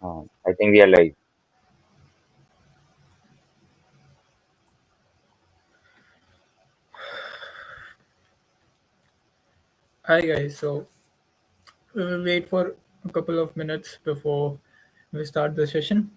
I think we are live. Hi guys, so we will wait for a couple of minutes before we start the session.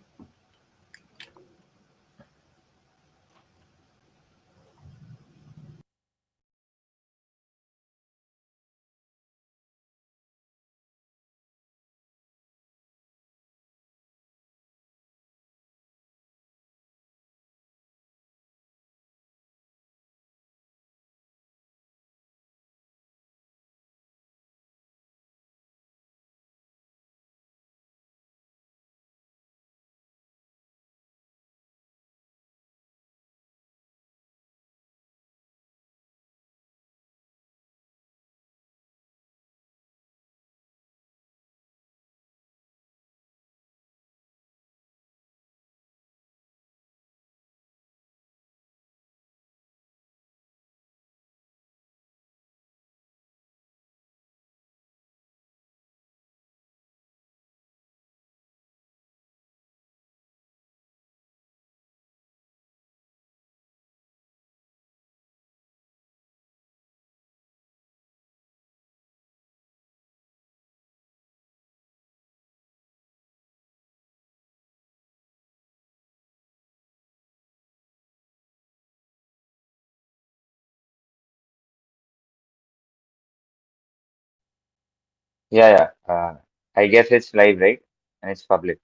Yeah, yeah. I guess it's live, right? And it's public.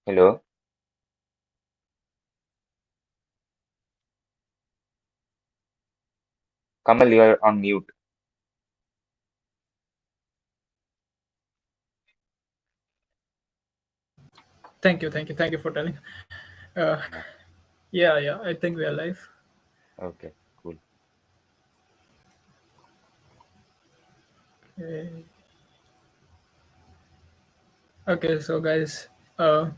Hello, Kamal, you are on mute. Thank you for telling. Uh, Yeah. yeah, I think we are live. Okay, cool. Okay, okay, so guys, uh,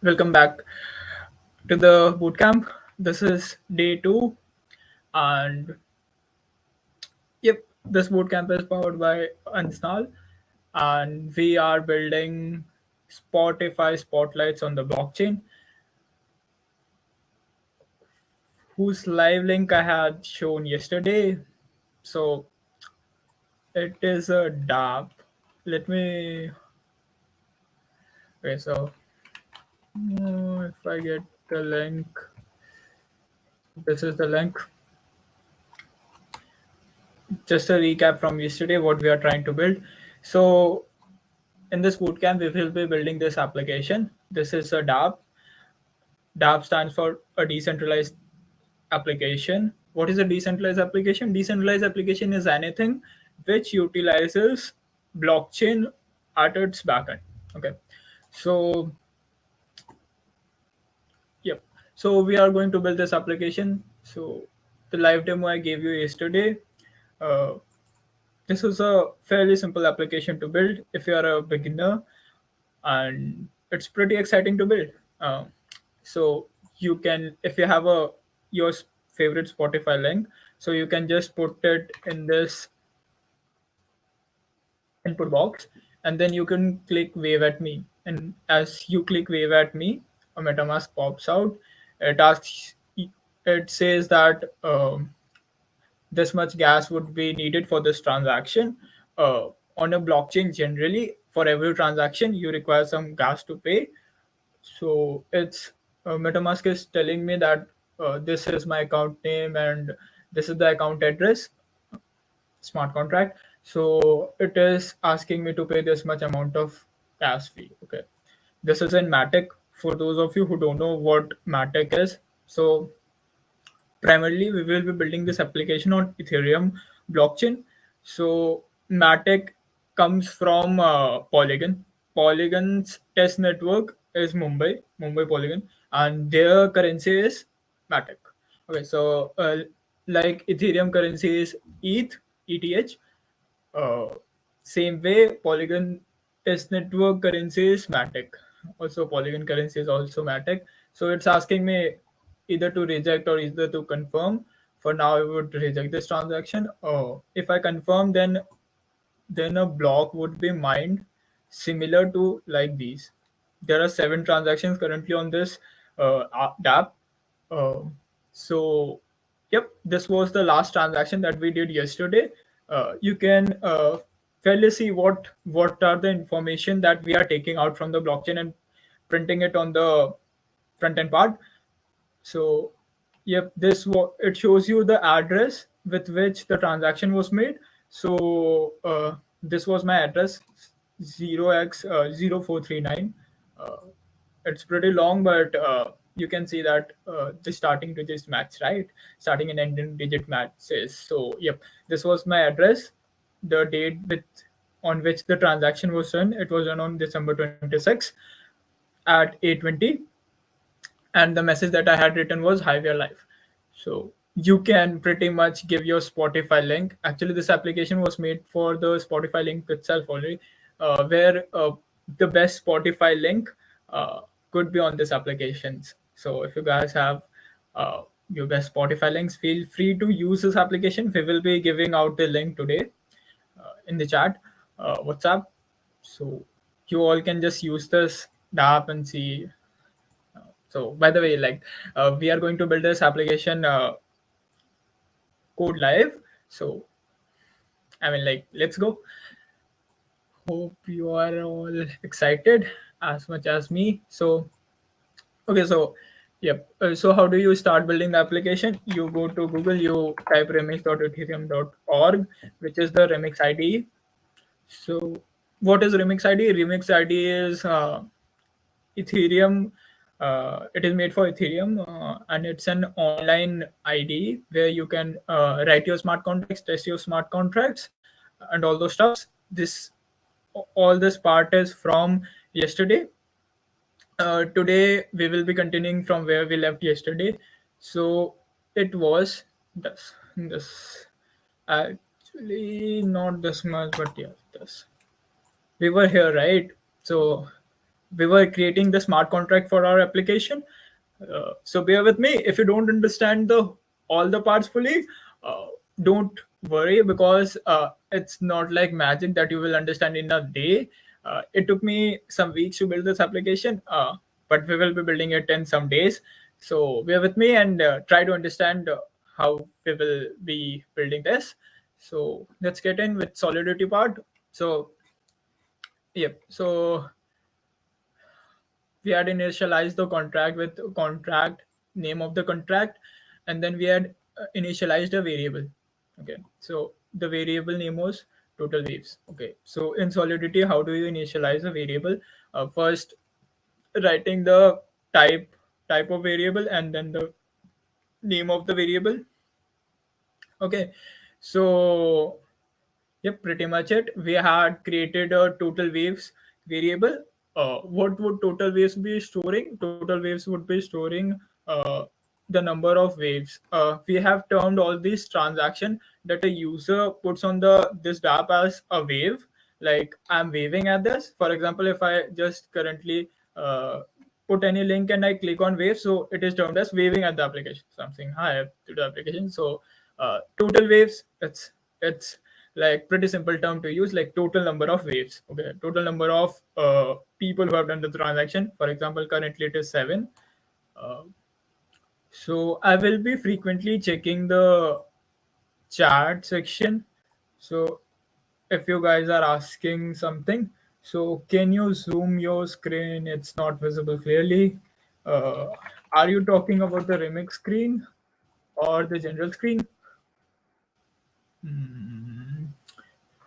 welcome back to the bootcamp. This is day 2, and yep, this bootcamp is powered by UNSNARL, and we are building Spotify spotlights on the blockchain, whose live link I had shown yesterday. So it is a dApp. Let me. Okay, so if I get the link, this is the link. Just a recap from yesterday, what we are trying to build. So in this bootcamp, we will be building this application. This is a dApp. dApp stands for a decentralized application. What is a decentralized application? Decentralized application is anything which utilizes blockchain at its backend. Okay, so yep. So we are going to build this application. So the live demo I gave you yesterday, uh, this is a fairly simple application to build if you are a beginner, and it's pretty exciting to build. So you can, if you have a your favorite Spotify link, so you can just put it in this input box, and then you can click wave at me, and as you click wave at me, a metamask pops out. It asks, it says that this much gas would be needed for this transaction. On a blockchain, generally for every transaction you require some gas to pay. So it's metamask is telling me that this is my account name and this is the account address, smart contract. So it is asking me to pay this much amount of gas fee. Okay, this is in Matic. For those of you who don't know what Matic is, so primarily we will be building this application on Ethereum blockchain. So Matic comes from Polygon. Polygon's test network is Mumbai Polygon, and their currency is Matic. Okay, so like Ethereum currency is ETH. uh, Same way, Polygon test network currency is Matic. Also, Polygon currency is also Matic. So it's asking me either to reject or either to confirm For now, I would reject this transaction. If I confirm, then a block would be mined similar to like these. There are 7 transactions currently on this dApp. Uh, so, yep, this was the last transaction that we did yesterday. You can fairly see what are the information that we are taking out from the blockchain and printing it on the front end part. So, yep, it shows you the address with which the transaction was made. So, this was my address 0x0439. Uh, it's pretty long, but you can see that the starting digits match, right? Starting and ending digit matches. So, yep, this was my address. The date with on which the transaction was done, it was done on December 26 at 8:20, and the message that I had written was "Hi, we are live." So you can pretty much give your Spotify link. Actually, this application was made for the Spotify link itself only, where the best Spotify link uh, could be on this applications. So if you guys have your best Spotify links, feel free to use this application. We will be giving out the link today in the chat, WhatsApp. So you all can just use this app and see. So, by the way, like we are going to build this application code live. So, I mean, like, let's go. Hope you are all excited as much as me. So, okay, so yep. So, how do you start building the application? You go to Google, you type remix.ethereum.org, which is the Remix IDE. So, what is Remix IDE? Remix IDE is Ethereum. It is made for Ethereum, and it's an online IDE where you can write your smart contracts, test your smart contracts, and all those stuffs. This all this part is from yesterday. Today we will be continuing from where we left yesterday. So it was this actually not this much, but yeah, this we were here, right? So we were creating the smart contract for our application. So bear with me if you don't understand the all the parts fully. Uh, don't worry, because it's not like magic that you will understand in a day. It took me some weeks to build this application, but we will be building it in some days. So bear with me and try to understand how we will be building this. So let's get in with Solidity part. So yep. So we had initialized the contract with contract name of the contract, and then we had initialized a variable. Okay, so the variable name was total waves. Okay, so in Solidity, how do you initialize a variable? First, writing the type of variable and then the name of the variable. Okay, so yep, pretty much it. We had created a total waves variable. What would total waves be storing? Total waves would be storing the number of waves. We have termed all these transaction that a user puts on the this app as a wave. Like I'm waving at this. For example, if I just currently put any link and I click on wave, so it is termed as waving at the application. Something hi to the application. So total waves. It's like pretty simple term to use, like total number of waves. Okay, total number of people who have done the transaction. For example, currently it is 7. uh, so I will be frequently checking the chat section. So if you guys are asking something, so can you zoom your screen? It's not visible clearly. uh, are you talking about the remix screen or the general screen?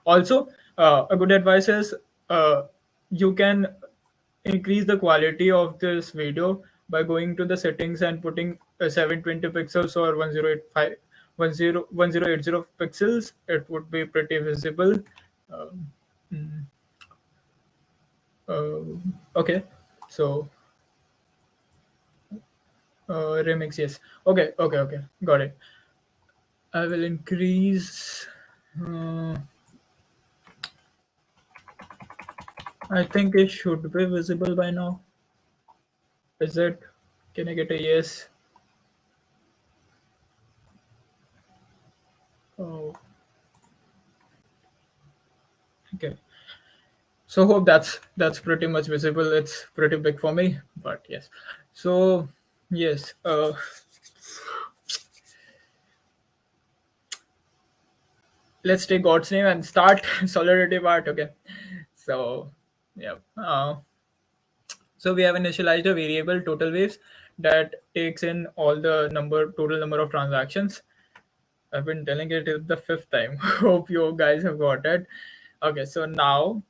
Also, a good advice is you can increase the quality of this video by going to the settings and putting 720 pixels or 1085 1080 pixels. It would be pretty visible. Um, okay, so remix, yes. Okay, got it. I will increase. uh, I think it should be visible by now. Is it? Can I get a yes? Okay, so hope that's pretty much visible. It's pretty big for me, but yes. So yes, let's take God's name and start Solidity part. Okay, so yeah. So we have initialized a variable total waves that takes in all the total number of transactions. I've been telling it is the fifth time. Hope you guys have got it. Okay, so now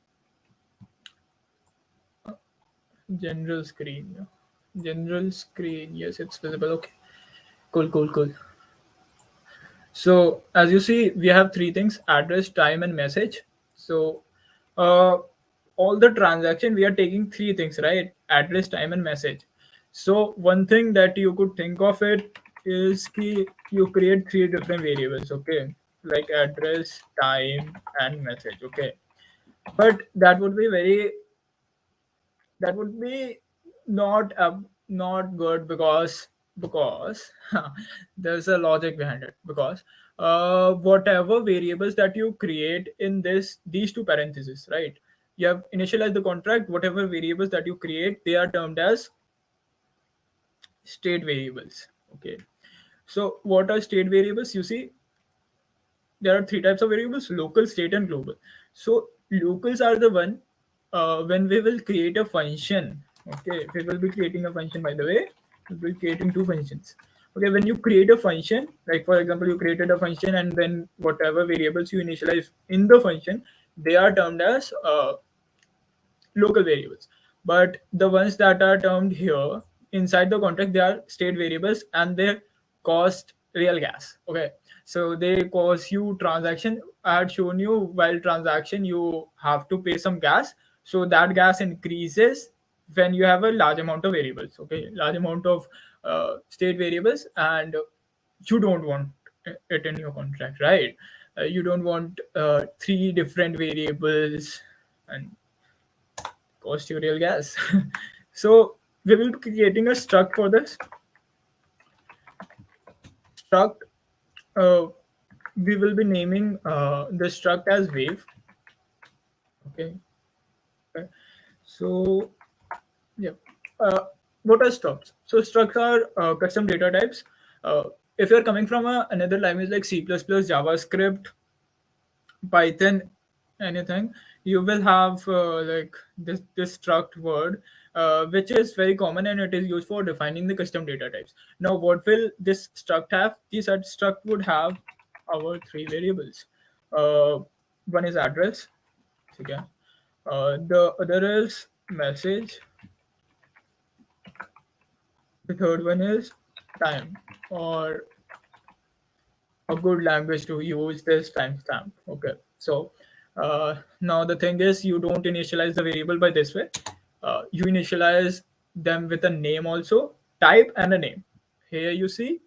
general screen. General screen. Yes, it's visible. Okay. Cool, cool, cool. So as you see, we have three things: address, time, and message. So uh, all the transaction we are taking three things, right? Address, time, and message. So one thing that you could think of it is ki you create three different variables, okay? Like address, time, and message, okay? But that would be not good because there's a logic behind it. Because whatever variables that you create in these two parentheses, right, you have initialized the contract. Whatever variables that you create, they are termed as state variables. Okay, so what are state variables? You see, there are three types of variables: local, state, and global. So locals are the one when we will create a function. Okay, we will be creating a function, by the way. We'll be creating two functions. Okay, when you create a function, like for example, you created a function and then whatever variables you initialize in the function, they are termed as local variables. But the ones that are termed here inside the contract, they are state variables and they cost real gas. Okay, so they cost you transaction. I had shown you while transaction you have to pay some gas. So that gas increases when you have a large amount of variables. Okay, large amount of state variables, and you don't want it in your contract, right? You don't want three different variables and cost you real gas. So we will be creating a struct for this struct. Uh, we will be naming the struct as wave. Okay. Okay. So yeah. Uh, what are structs? So structs are custom data types. Uh, if you're coming from another language like C++, JavaScript, Python, anything, you will have like this struct word, which is very common and it is used for defining the custom data types. Now, what will this struct have? This struct would have our three variables. Uh, One is address, okay. The other is message. The third one is time, or a good language to use this timestamp. Okay, so now the thing is, you don't initialize the variable by this way. You initialize them with a name also, type and a name. Here you see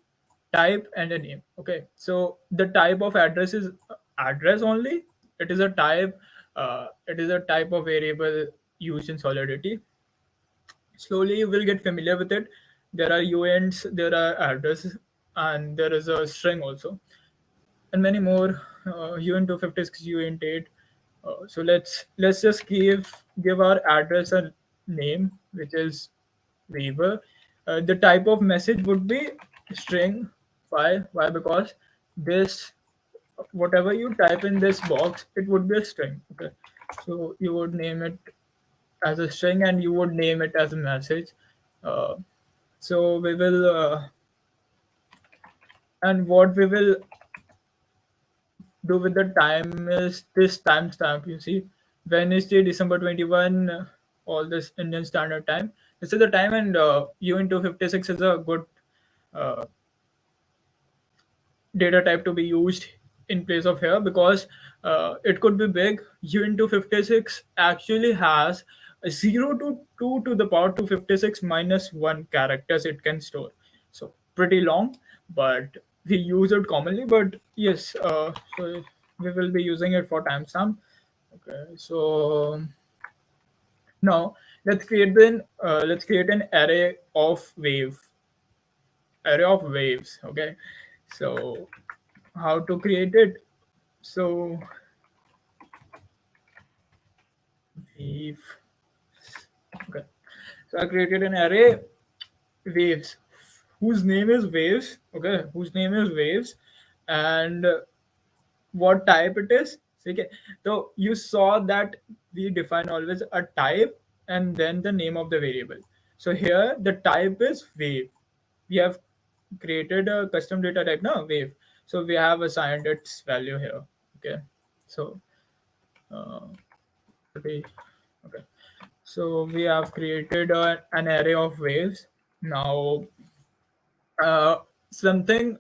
type and a name. Okay, so the type of address is address only. It is a type. It is a type of variable used in Solidity. Slowly you will get familiar with it. There are uints, there are addresses, and there is a string also, and many more. Uint 256, uint 8. So let's just give our address a name, which is Weaver. The type of message would be string. Why? Because this, whatever you type in this box, it would be a string. Okay, so you would name it as a string and you would name it as a message. Uh, so we will, and what we will do with the time is this timestamp. You see, Wednesday, December 21, all this Indian Standard Time. This is the time, and UN 256 is a good uh, data type to be used in place of here because it could be big. UN 256 actually has a 0 to 2 to the power 256 minus 1 characters it can store. So pretty long, but we use it commonly. But yes, so we will be using it for timestamp. Okay, so now let's create an array of waves. Okay, so how to create it? So wave. Okay. So I created an array waves whose name is waves. Okay, whose name is waves, and what type it is. Okay, so you saw that we define always a type and then the name of the variable. So here the type is wave. We have created a custom data type now, wave. So we have assigned its value here. Okay, so uh, okay, okay. So we have created an array of waves. Now, something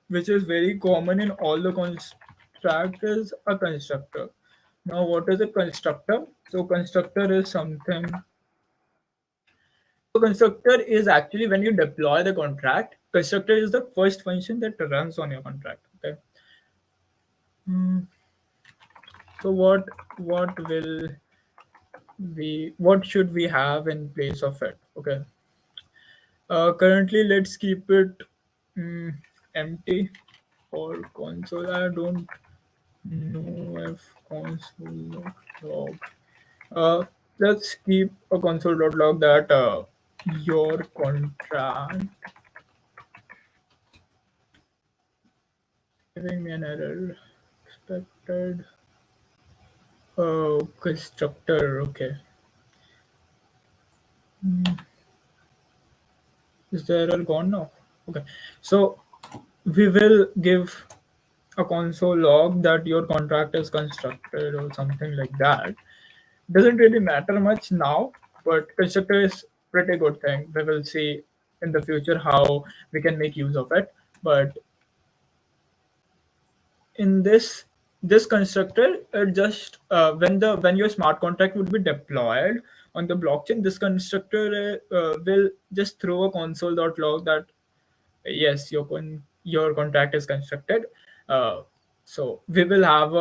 which is very common in all the construct is a constructor. Now, what is a constructor? So, constructor is something. So, constructor is actually when you deploy the contract. Constructor is the first function that runs on your contract. Okay. Hmm. So, what should we have in place of it? Okay. Currently, let's keep it mm, empty or console. I don't know if console.log. Uh, let's keep a console.log that your contract giving me an error expected constructor. Okay, is the error gone now? Okay, so we will give a console log that your contract is constructed or something like that. Doesn't really matter much now, but constructor is pretty good thing. We will see in the future how we can make use of it. But in this constructor, just when your smart contract would be deployed on the blockchain, this constructor will just throw a console.log that yes, your contract is constructed. Uh, so we will have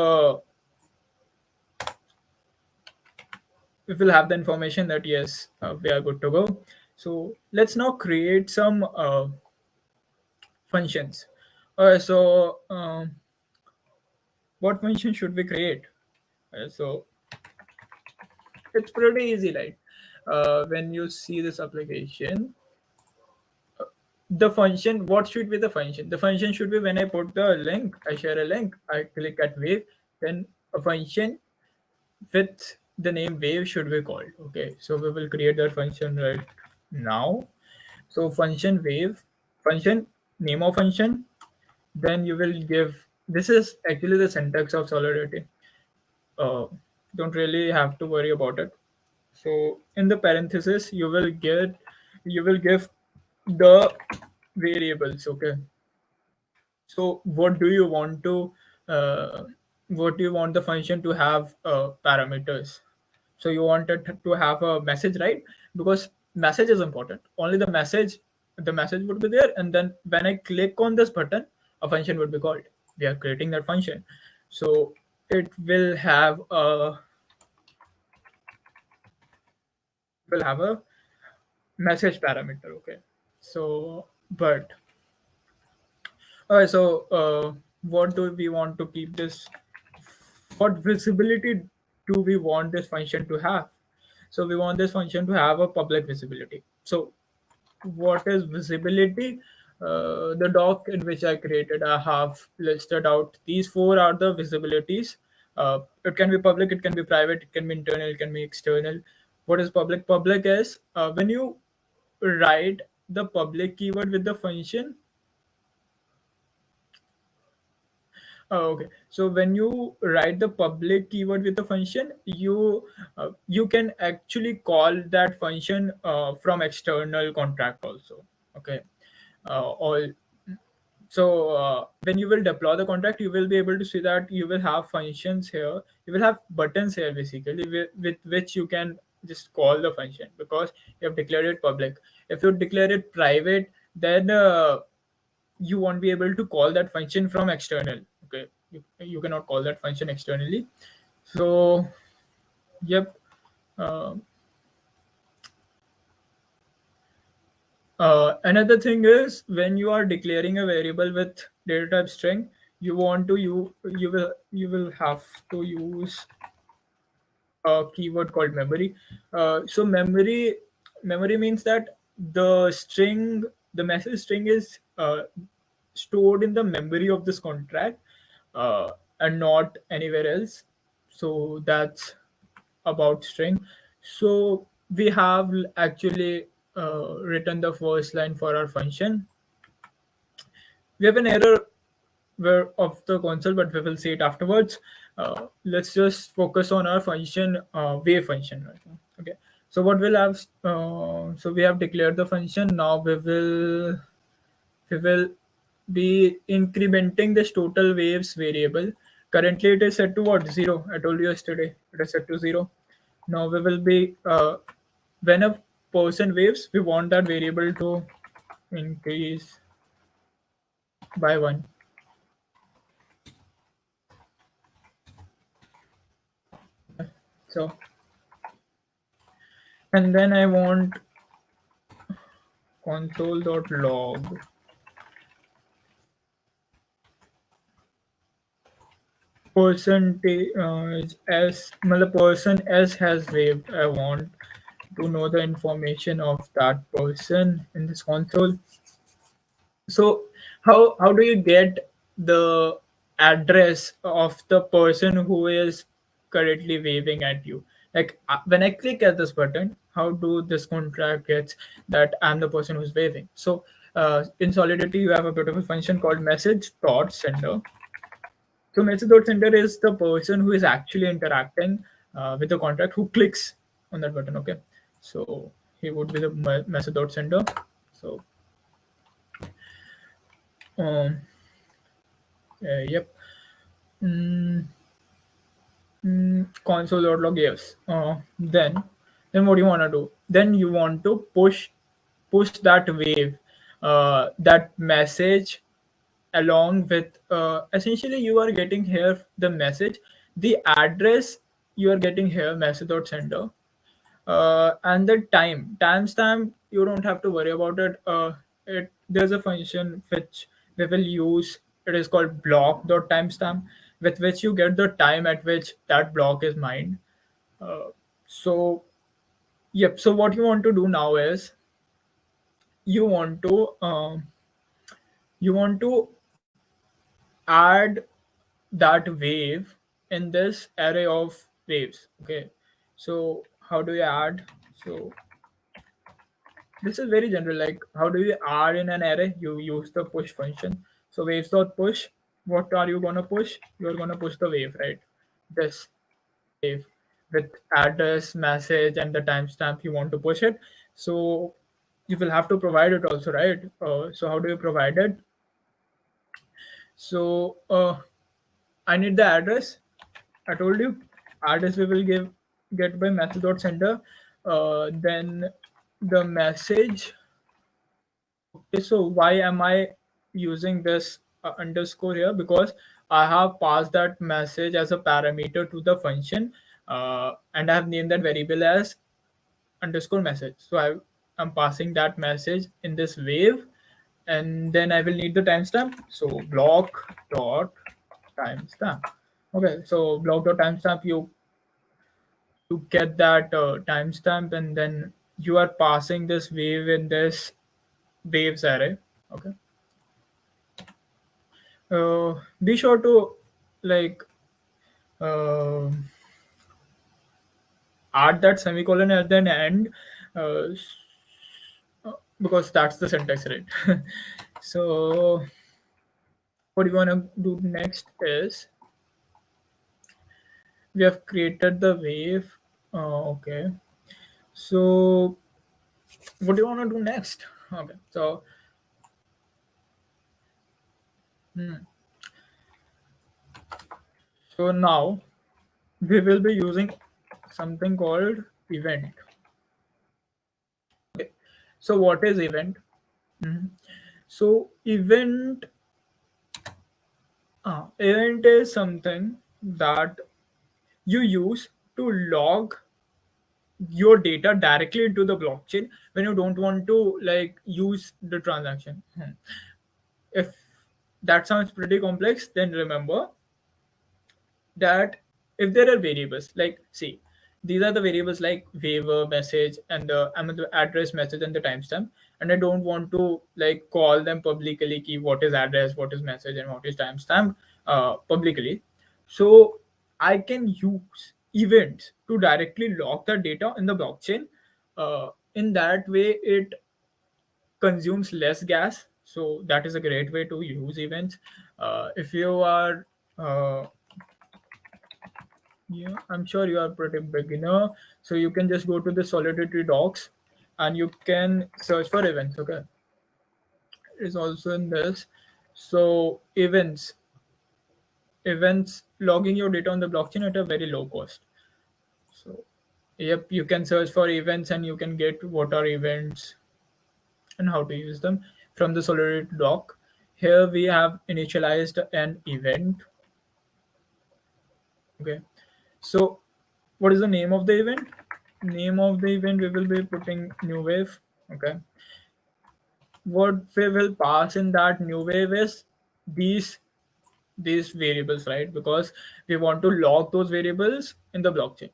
the information that yes, we are good to go. So let's now create some functions. What function should we create? So it's pretty easy, right? When you see this application, the function, what should be the function? The function should be when I put the link, I share a link, I click at wave, then a function with the name wave should be called. Okay, so we will create that function right now. So function wave, function name of function, then you will give, this is actually the syntax of Solidity. uh, don't really have to worry about it. So in the parenthesis you will give the variables. Okay, so uh, what do you want the function to have parameters? So you want it to have a message, right? Because message is important. Only the message would be there, and then when I click on this button, a function would be called. We are creating that function, so it will have a message parameter. Okay, so but what do we want to keep this? What visibility do we want this function to have? So we want this function to have a public visibility. So what is visibility? The doc in which I created, I have listed out these four are the visibilities. It can be public, it can be private, it can be internal, it can be external. What is public? Public is when you write the public keyword with the function. Okay. So when you write the public keyword with the function, you can actually call that function from external contract also. Okay. All when you will deploy the contract, you will be able to see that you will have functions here. You will have buttons here basically with which you can just call the function because you have declared it public. If you declare it private, then you won't be able to call that function from external. Okay, you cannot call that function externally. So yep. uh, Another thing is when you are declaring a variable with data type string, you will have to use a keyword called memory. So memory means that the string, the message string is stored in the memory of this contract, uh, and not anywhere else. So that's about string. So we have actually written the first line for our function. We have an error where of the console, but we will see it afterwards. Let's just focus on our function, wave function right now. Okay. So what we'll have, so we have declared the function. Now we will be incrementing this total waves variable. Currently it is set to what, zero? I told you yesterday it is set to zero. Now we will be when a person waves, we want that variable to increase by one. So, and then I want console.log percentage s, matlab person s has waved. I want to know the information of that person in this console. So how do you get the address of the person who is currently waving at you? Like when I click at this button, how do this contract gets that I'm the person who's waving? So in Solidity, you have a beautiful function called message dot sender. So message dot sender is the person who is actually interacting with the contract who clicks on that button. Okay, so he would be the message dot sender. So um, yep. Mm, console.log, yes. Then what do you want to do? Then you want to push that wave, that message along with, essentially you are getting here the message, the address you are getting here message.sender, and the timestamp you don't have to worry about it. There's a function which we will use. It is called block.timestamp, with which you get the time at which that block is mined. So yep. So what you want to do now is you want to you want to add that wave in this array of waves. Okay. So how do you add? So this is very general. Like, how do you add in an array? You use the push function. So waves dot push. What are you gonna push? You're gonna push the wave, right? This wave with address, message, and the timestamp you want to push it. So you will have to provide it also, right? So how do you provide it? So I need the address. I told you address we will get by message dot sender. Then the message. Okay, so why am I using this underscore here? Because I have passed that message as a parameter to the function, and I have named that variable as underscore message. So I'm passing that message in this wave, and then I will need the timestamp. So block dot timestamp. Okay, so block dot timestamp, you get that timestamp, and then you are passing this wave in this waves array. Okay. Be sure to like uh, add that semicolon at the end, uh, because that's the syntax, right? So what you want to do next is we have created the wave. Okay, so what do you want to do next? Okay, so now we will be using something called event. So what is event? Mhm. So event is something that you use to log your data directly into the blockchain when you don't want to like use the transaction. If that sounds pretty complex, then remember that if there are variables, like see, these are the variables like waiver message and the address message and the timestamp. And I don't want to like call them publicly key what is address, what is message, and what is timestamp publicly. So I can use events to directly log the data in the blockchain. In that way it consumes less gas, so that is a great way to use events. If you are yeah, I'm sure you are pretty beginner, so you can just go to the Solidity docs and you can search for events. Okay, it's also in this. So events logging your data on the blockchain at a very low cost. So yep, you can search for events and you can get what are events and how to use them from the Solidity doc. Here we have initialized an event. Okay, so what is the name of the event? Name of the event we will be putting new wave. Okay, what we will pass in that new wave is these these variables, right? Because we want to log those variables in the blockchain.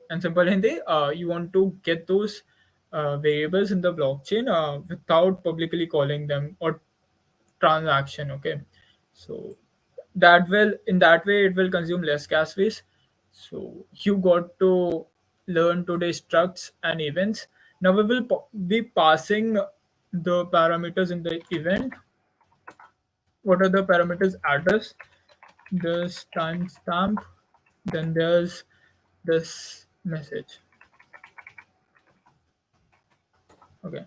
And simple Hindi, you want to get those variables in the blockchain without publicly calling them or transaction. Okay, so that will in that way it will consume less gas space. So you got to learn today's structs and events. Now we will be passing the parameters in the event. What are the parameters? Address, there's timestamp, then there's this message. Okay,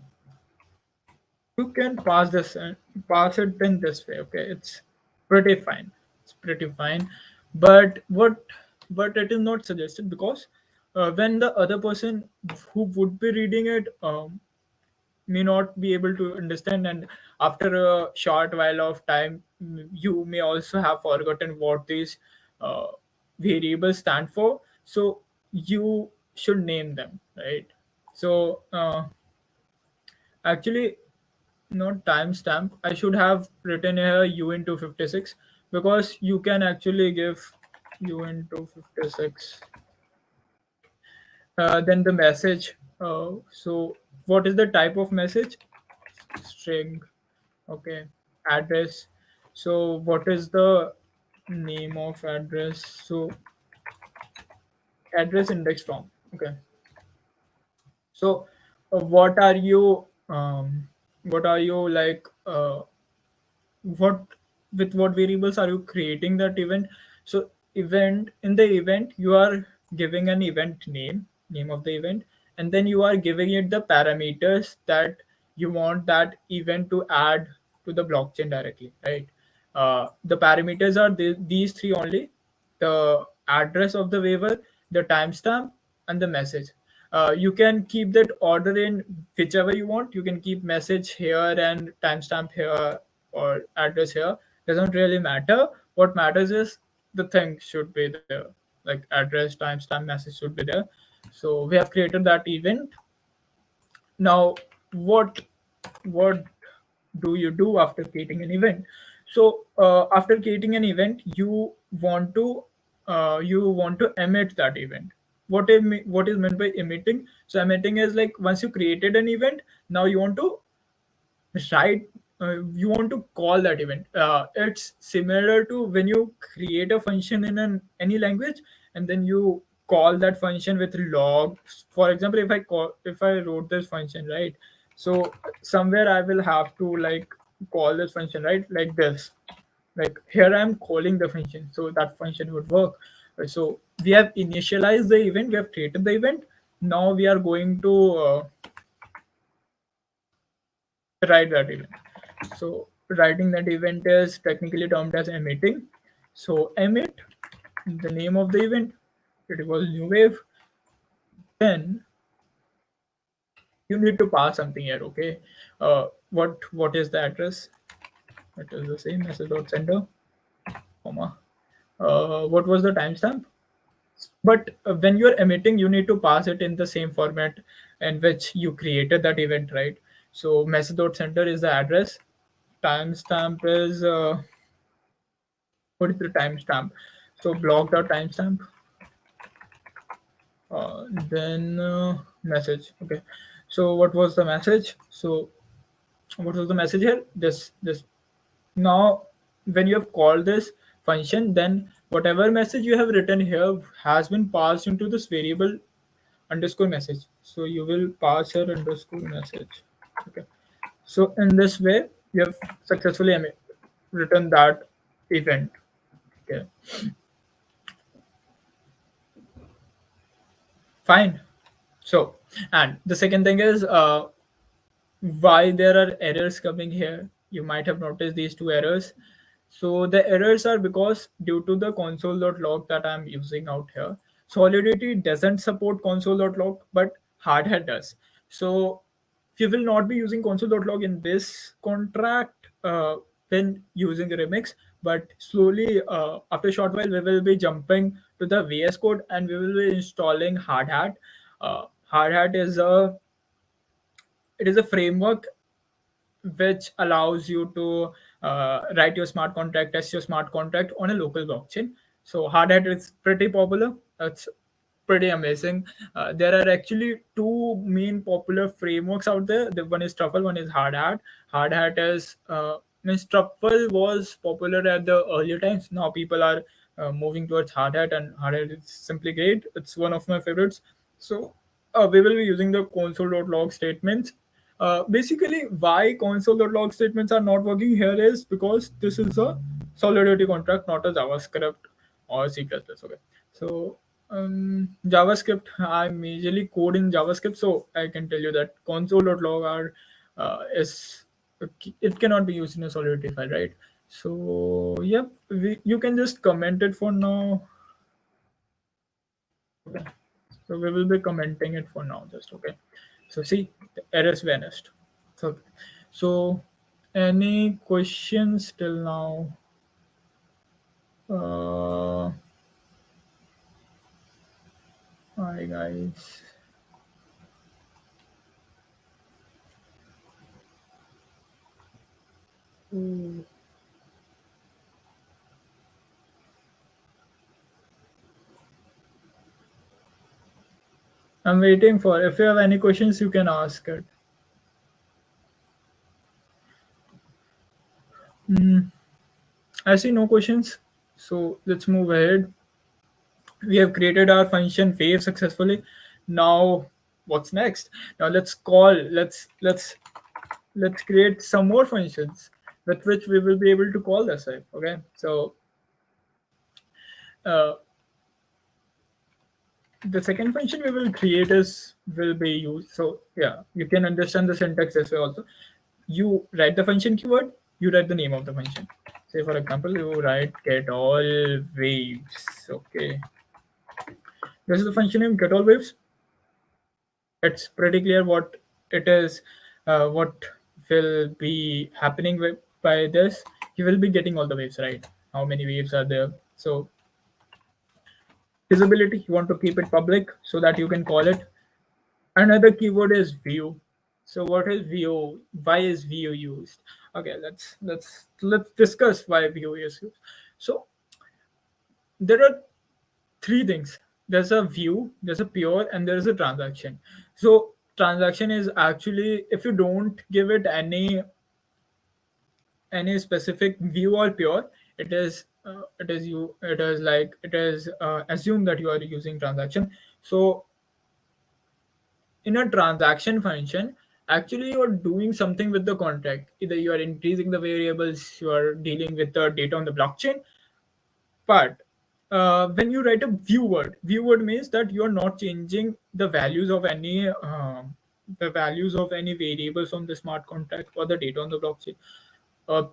you can pass this and pass it in this way. Okay, it's pretty fine. It's pretty fine. But it is not suggested because when the other person who would be reading it may not be able to understand, and after a short while of time you may also have forgotten what these uh, variables stand for. So you should name them, right? So actually, not timestamp. I should have written here U into 56 because you can actually give U into 56. Then the message. So what is the type of message? String. Okay. Address. So what is the name of address? So address index from. Okay. So what are you like what with what variables are you creating that event? So event in the event you are giving an event name of the event, and then you are giving it the parameters that you want that event to add to the blockchain directly, right? The parameters are these three only: the address of the waiver, the timestamp, and the message. You can keep that order in whichever you want. You can keep message here and timestamp here or address here. Doesn't really matter. What matters is the thing should be there, like address, timestamp, message should be there. So we have created that event. Now what do you do after creating an event? So after creating an event you want to emit that event. What is meant by emitting? So emitting is like once you created an event, now you want to right you want to call that event. It's similar to when you create a function in any language and then you call that function with log. For example, if I wrote this function, right? So somewhere I will have to like call this function, right? Like this, like here I'm calling the function, so that function would work. So we have initialized the event, we have created the event. Now we are going to write that event. So writing that event is technically termed as emitting. So emit the name of the event. It was new wave. Then you need to pass something here. Okay. What is the address? It is the same message.sender, comma. What was the timestamp? But when you're emitting, you need to pass it in the same format in which you created that event, right? So message.center is the address. Timestamp is what is the timestamp? So block the timestamp. Then message. Okay. So what was the message? So what was the message here? This now when you have called this function, then whatever message you have written here has been passed into this variable underscore message. So you will pass your underscore message. Okay. So in this way, you have successfully written that event. Okay. Fine. So, and the second thing is why there are errors coming here. You might have noticed these two errors. So the errors are because due to the console.log that I'm using out here, Solidity doesn't support console.log, but Hardhat does. So we will not be using console.log in this contract when using Remix, but slowly after a short while we will be jumping to the VS Code and we will be installing Hardhat. Hardhat is a framework which allows you to write your smart contract, test your smart contract on a local blockchain. So Hardhat is pretty popular. It's pretty amazing. There are actually two main popular frameworks out there. The one is Truffle, one is Hardhat. Hardhat is means Truffle was popular at the earlier times. Now people are moving towards Hardhat, and Hardhat is simply great. It's one of my favorites. So we will be using the console.log statements. Basically, why console.log statements are not working here is because this is a Solidity contract, not a JavaScript or C++. Okay, so JavaScript, I majorly code in JavaScript, so I can tell you that console.log are is it cannot be used in a Solidity file, right? So yeah, you can just comment it for now. Okay. So we will be commenting it for now, just okay. So see, the errors vanished. So, so any questions till now? Uh, Hi guys. Ooh. I'm waiting for. If you have any questions, you can ask it. Mm, I see no questions. So let's move ahead. We have created our function wave successfully. Now, what's next? Now let's create some more functions with which we will be able to call this wave. Okay. So uh, the second function we will create is will be used. So yeah, you can understand the syntax this way also. You write the function keyword, you write the name of the function. Say for example, you write get all waves. Okay, this is the function name get all waves. It's pretty clear what it is, what will be happening by this. You will be getting all the waves, right? How many waves are there? So visibility, you want to keep it public so that you can call it. Another keyword is view. So what is view? Why is view used? Okay, let's discuss why view is used. So there are three things. There's a view, there's a pure, and there's a transaction. So transaction is actually if you don't give it any specific view or pure, it is assumed that you are using transaction. So in a transaction function, actually you're doing something with the contract. Either you are increasing the variables, you are dealing with the data on the blockchain. But when you write a view word means that you are not changing the values of any variables on the smart contract or the data on the blockchain.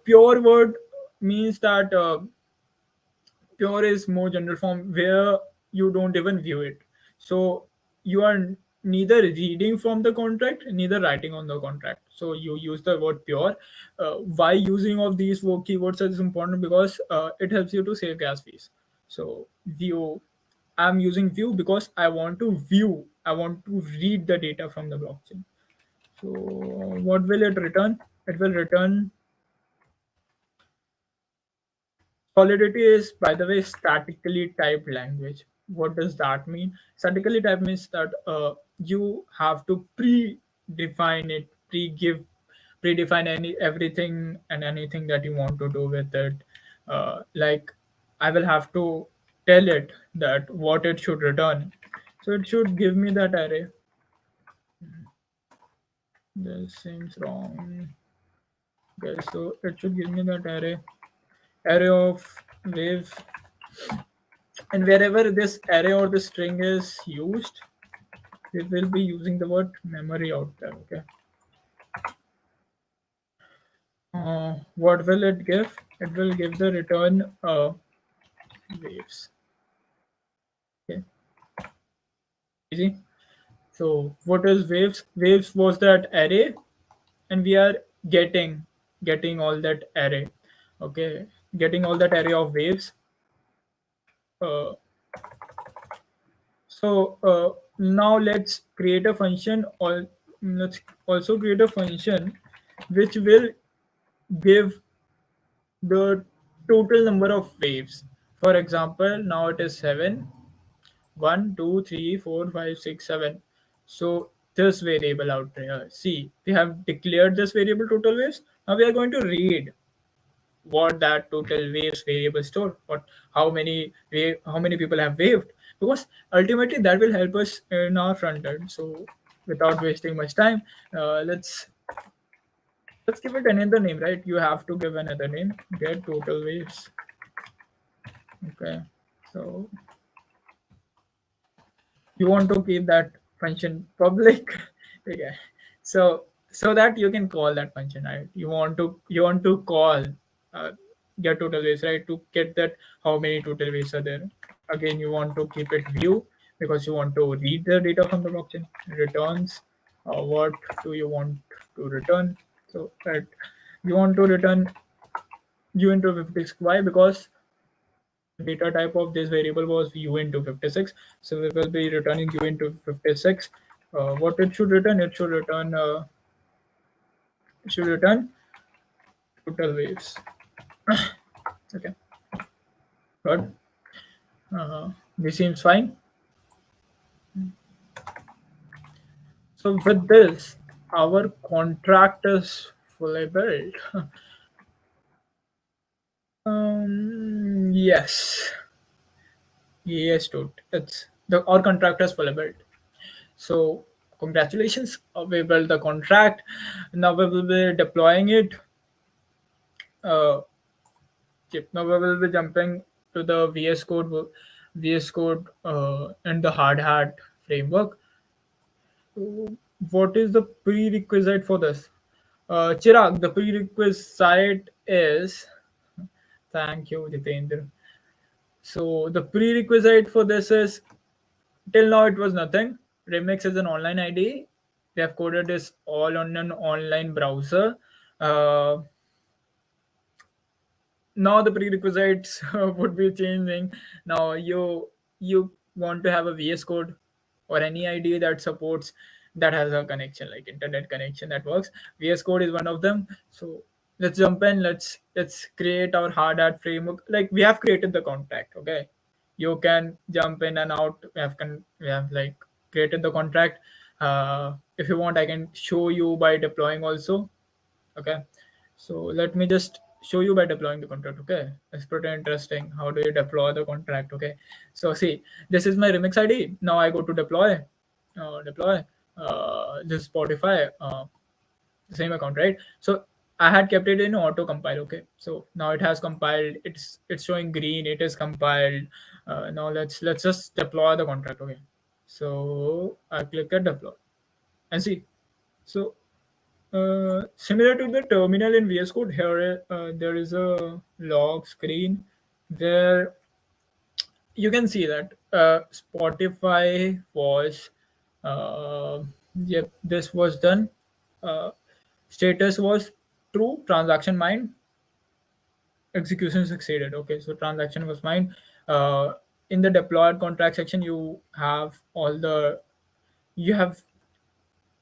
Pure word means that pure is more general form where you don't even view it. So you are neither reading from the contract, neither writing on the contract. So you use the word pure. Why using of these keywords is important because it helps you to save gas fees. So view, I'm using view because I want to read the data from the blockchain. So what will it return? It will return. Solidity is, by the way, statically typed language. What does that mean? Statically type means that you have to pre-define it, predefine any everything and anything that you want to do with it. Like I will have to tell it that what it should return. So it should give me that array. This seems wrong. Okay, so it should give me that array of waves, and wherever this array or the string is used, we will be using the word memory out there. Okay. What will it give? It will give the return waves. Okay. Easy. So what is waves? Waves was that array, and we are getting all that array. Okay, getting all that array of waves. Uh, so now let's create a function, or let's also create a function which will give the total number of waves. For example, now it is 7. 1, 2, 3, 4, 5, 6, 7. So this variable out there, see, we have declared this variable total waves. Now we are going to read what that total waves variable store, what how many people have waved, because ultimately that will help us in our front end. So without wasting much time, let's give it another name, right? You have to give another name. Get total waves. Okay. So you want to keep that function public. Okay. So that you can call that function, right? You want to call uh, get total waves, right? To get that how many total waves are there. Again, you want to keep it view because you want to read the data from the blockchain. Returns, what do you want to return? So that you want to return u into 56. Why? Because the data type of this variable was u into 56. So we will be returning u into 56. What it should return? It should return total waves. Okay, good. This seems fine. So with this, our contract is fully built. Yes, yes, dude. It's the our contract is fully built. So congratulations, we built the contract. Now we will be deploying it. Uh, yep, now we will be jumping to the VS Code and the Hardhat framework. So what is the prerequisite for this? Chirag, the prerequisite is, thank you, Jitendra. So the prerequisite for this is, till now it was nothing. Remix is an online ID. We have coded this all on an online browser. Uh, Now the prerequisites would be changing. Now you want to have a VS Code or any IDE that supports, that has a connection, like internet connection that works. VS Code is one of them. So let's jump in. Let's create our hard hat framework. Like we have created the contract. Okay, you can jump in and out. We have like created the contract. If you want, I can show you by deploying also. Okay, so let me just show you by deploying the contract. Okay, it's pretty interesting. How do you deploy the contract? Okay, so see, this is my remix ID. Now I go to deploy this Spotify, the same account, right? So I had kept it in auto compile. Okay, so now it has compiled. It's showing green. It is compiled. Now let's just deploy the contract. Okay, so I click at deploy and see. So similar to the terminal in VS Code, here there is a log screen where you can see that Spotify was, yep, this was done. Uh, Status was true, transaction mined, execution succeeded. Okay, so transaction was mined. Uh, in the deployed contract section, you have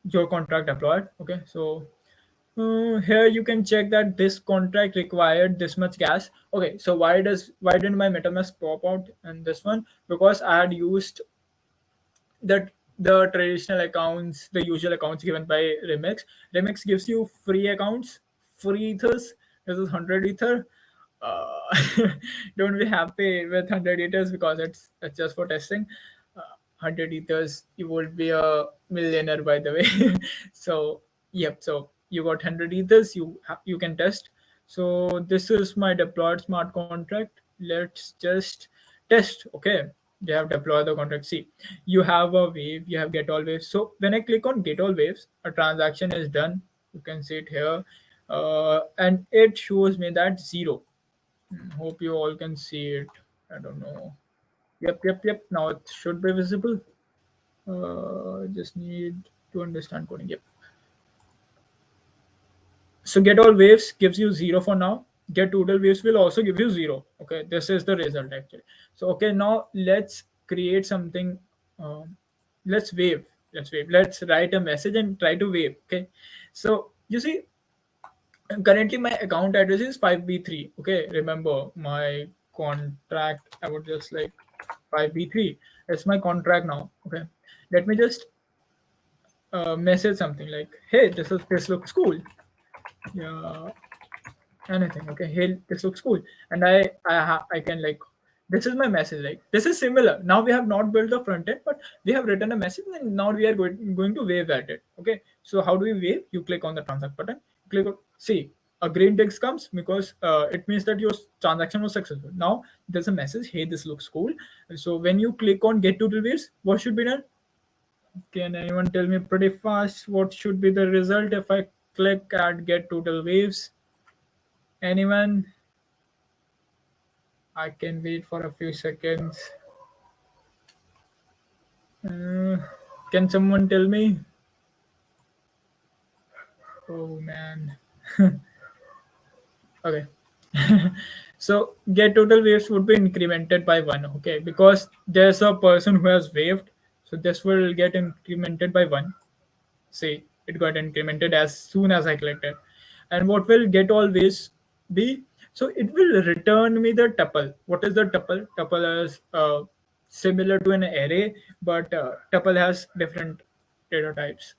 your contract deployed. Okay, so Here you can check that this contract required this much gas. Okay, so why didn't my MetaMask pop out in this one? Because I had used that the traditional accounts, the usual accounts given by Remix. Remix gives you free accounts, free ethers. This is 100 ether. Uh, don't be happy with 100 ethers because it's just for testing. 100 ethers, you would be a millionaire by the way. So yep, so you got 100 ethers, you can test. So this is my deployed smart contract. Let's just test. Okay, you have deployed the contract. See, you have a wave, you have get all waves. So when I click on get all waves, a transaction is done. You can see it here, and it shows me that zero. Hope you all can see it. I don't know. Yep. Now it should be visible. Just need to understand coding. Yep. So get all waves gives you zero for now. Get total waves will also give you zero. Okay, this is the result actually. So okay, now let's create something. Um, let's wave. Let's wave. Let's write a message and try to wave. Okay. So you see, currently my account address is 5b3. Okay, remember my contract. I would just like 5b3. That's my contract now. Okay, let me just message something like, "Hey, this looks cool." Yeah, anything. Okay, hey, this looks cool, and I can like, this is my message. Like this is similar. Now we have not built the front end, but we have written a message, and now we are going to wave at it. Okay, so how do we wave? You click on the transact button. Click on, see, a green text comes because it means that your transaction was successful. Now there's a message. Hey, this looks cool. So when you click on get to waves, what should be done? Can anyone tell me pretty fast what should be the result if I click at get total waves? Anyone? I can wait for a few seconds. Uh, can someone tell me? Oh man. Okay. So get total waves would be incremented by one. Okay, because there's a person who has waved, so this will get incremented by one. Say it got incremented as soon as I clicked it. And what will get always be? So it will return me the tuple. What is the tuple? Tuple is similar to an array, but tuple has different data types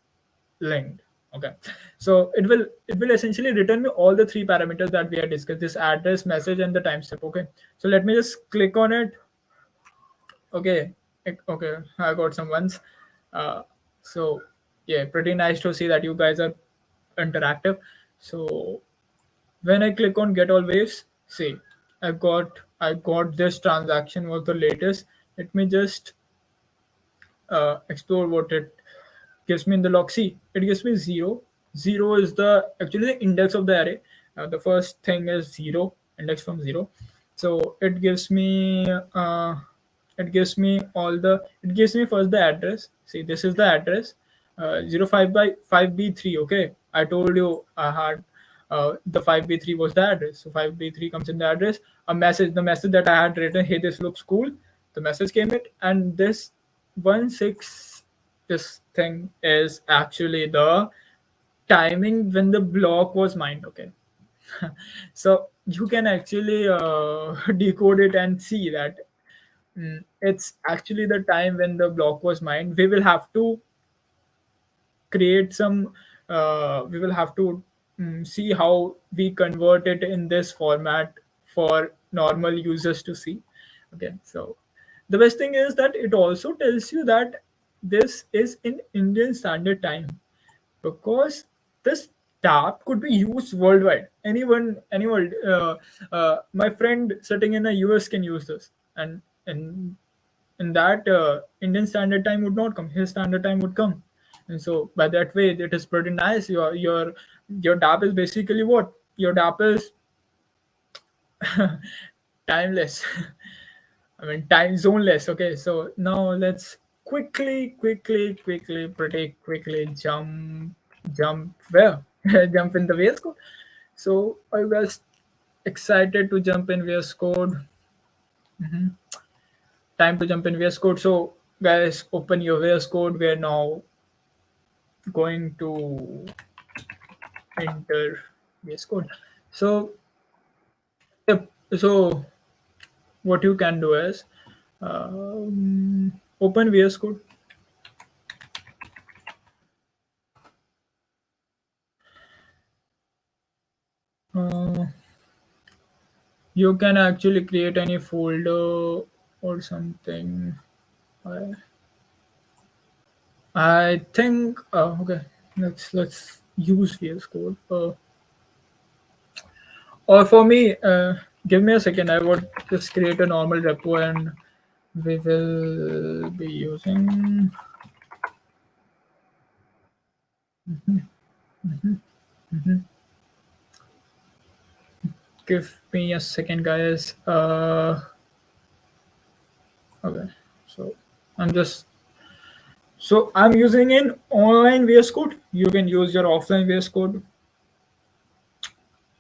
linked. Okay, so it will essentially return me all the three parameters that we had discussed: this address, message, and the timestamp. Okay, so let me just click on it. Okay, okay, I got some ones. Uh, so yeah, pretty nice to see that you guys are interactive. So when I click on get all waves, see, I got this transaction was the latest. Let me just explore what it gives me in the log. See, it gives me zero. Zero is the actually the index of the array. The first thing is zero, index from zero. So it gives me first the address. See, this is the address. 05 by 5b3. Okay, I told you I had the 5b3 was the address. So 5b3 comes in the address. The message that I had written, hey, this looks cool. The message came it, and this 16, this thing is actually the timing when the block was mined. Okay, so you can actually decode it and see that it's actually the time when the block was mined. We will have to create some we will have to see how we convert it in this format for normal users to see. Okay, so the best thing is that it also tells you that this is in Indian standard time, because this tab could be used worldwide. Anyone, my friend sitting in the US can use this, and that Indian standard time would not come. His standard time would come, and so by that way, it is pretty nice. Your DApp is basically what your DApp is timeless. I mean time zoneless. Okay, so now let's pretty quickly jump where jump in the VS Code. So are you guys excited to jump in VS Code? Time to jump in VS Code. So guys, open your VS Code. We're now going to enter VS Code. So yep. So what you can do is open VS Code. Uh, you can actually create any folder or something. I, I think okay. Let's use VS Code. Or for me, give me a second. I would just create a normal repo and we will be using. Give me a second, guys. Okay. So I'm just so I'm using an online VS Code. You can use your offline VS Code.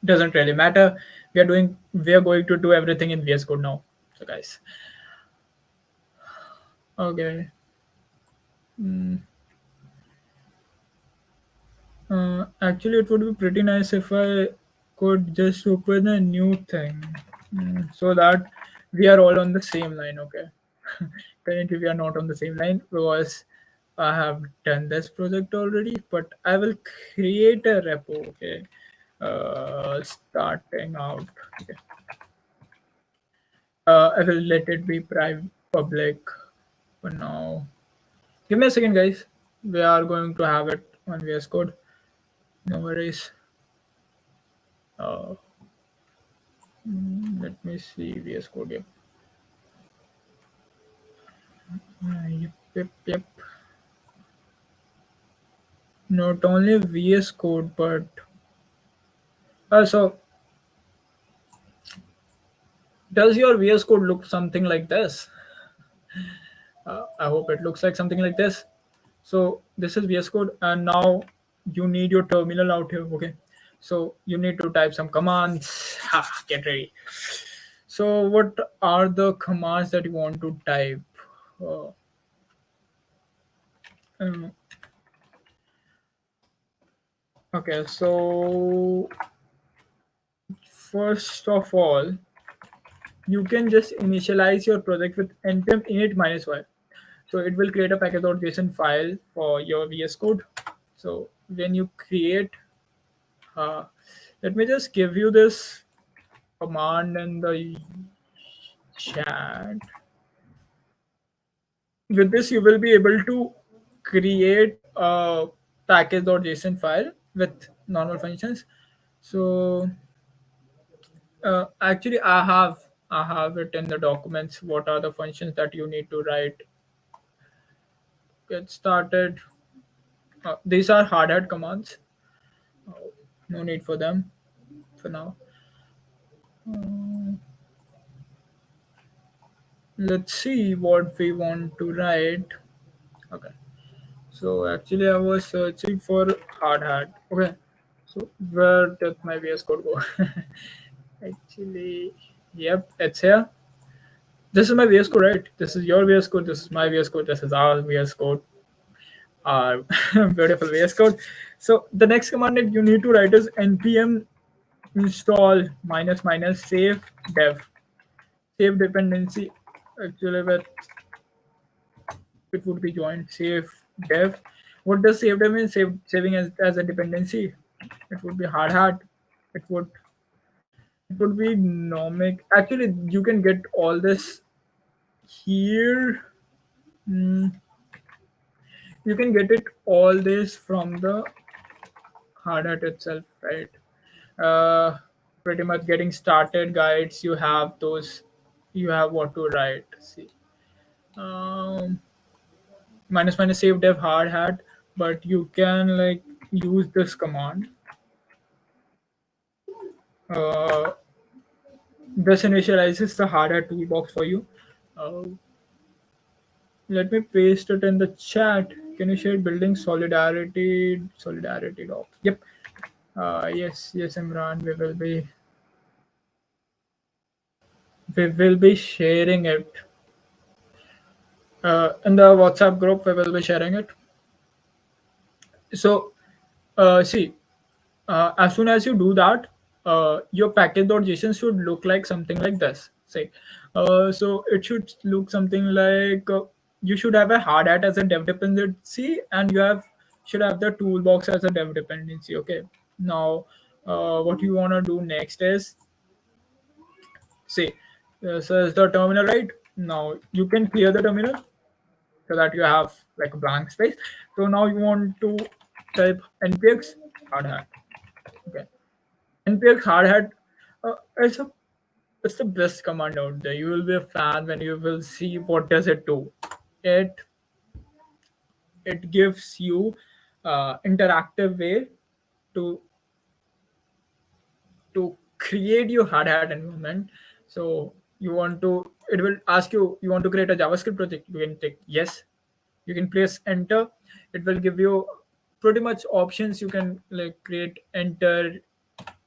Doesn't really matter. We are going to do everything in VS Code now. So guys. Okay. Actually, it would be pretty nice if I could just open a new thing so that we are all on the same line. Okay. Currently, we are not on the same line because I have done this project already, but I will create a repo. Okay. Starting out. Okay. I will let it be private, public for now. Give me a second, guys. We are going to have it on VS Code. No worries. Uh, Let me see VS Code. Yep. Yep. Not only VS Code, but so does your VS Code look something like this? I hope it looks like something like this. So this is VS Code, and now you need your terminal out here. Okay. So you need to type some commands. Ha, get ready. So what are the commands that you want to type? Uh, um, okay. So first of all, you can just initialize your project with npm init -y. So it will create a package.json file for your VS Code. So when you create, uh, let me just give you this command in the chat. With this, you will be able to create a package.json file with normal functions. So actually, I have it in the documents. What are the functions that you need to write? Get started. These are Hardhat commands. No need for them for now. Let's see what we want to write. Okay. So actually, I was searching for Hardhat. Okay. So where did my VS Code go? Actually, yep, it's here. This is my VS Code, right? This is your VS Code. This is my VS Code. This is our VS Code. Our beautiful VS Code. So the next command that you need to write is npm install minus minus save dev. Save dependency. Actually, with it would be joined save dev. What does save dev mean? Saving as a dependency. It would be hard hat. It would it would be nomic. Actually, you can get all this here. Mm, you can get it all this from the hard hat itself, right? Uh, Pretty much getting started guides. You have those. You have what to write. See. Um, minus minus save dev hard hat, but you can like use this command. uh, this initializes the hard hat toolbox for you. uh, Let me paste it in the chat. Can you share building solidarity doc? Yep. Yes, Imran, we will be sharing it in the WhatsApp group. We will be sharing it. So see, as soon as you do that, your package.json should look like something like this. Say, so it should look something like you should have a hard hat as a dev dependency, and you have should have the toolbox as a dev dependency. Okay. Now, what you wanna do next is say, so is the terminal right? Now you can clear the terminal so that you have like a blank space. So now you want to type npx hard hat. Okay. NPX Hardhat is a it's the best command out there. You will be a fan when you will see what does it do. It it gives you interactive way to create your hard hat environment. So you want to it will ask you want to create a JavaScript project. You can take yes. You can press enter. It will give you pretty much options. You can like create enter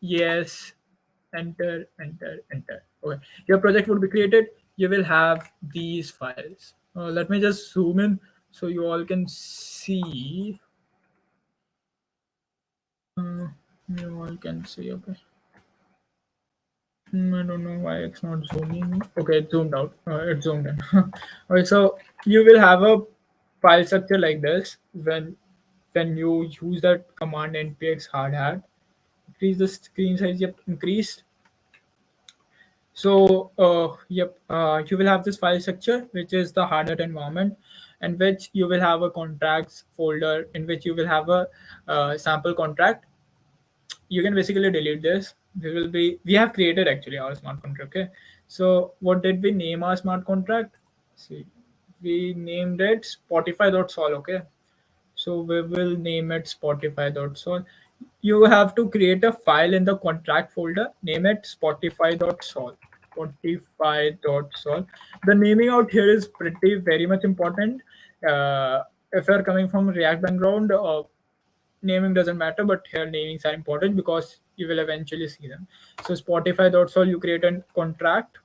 yes enter. Okay, your project would be created. You will have these files. Let me just zoom in so you all can see. uh, you all can see. Okay. I don't know why it's not zooming. Okay, it zoomed out. It zoomed in. Okay, so you will have a file structure like this when you use that command npx hard hat. Increase the screen size. Yep, increased. So, you will have this file structure, which is the Hardhat environment, in which you will have a contracts folder, in which you will have a sample contract. You can basically delete this. We have created actually our smart contract. Okay. So, what did we name our smart contract? See, we named it Spotify.sol. Okay. So we will name it Spotify.sol. You have to create a file in the contract folder, name it Spotify.sol. Spotify.sol. The naming out here is pretty very much important. If you're coming from React background, naming doesn't matter, but here namings are important because you will eventually see them. So Spotify.sol, you create a contract.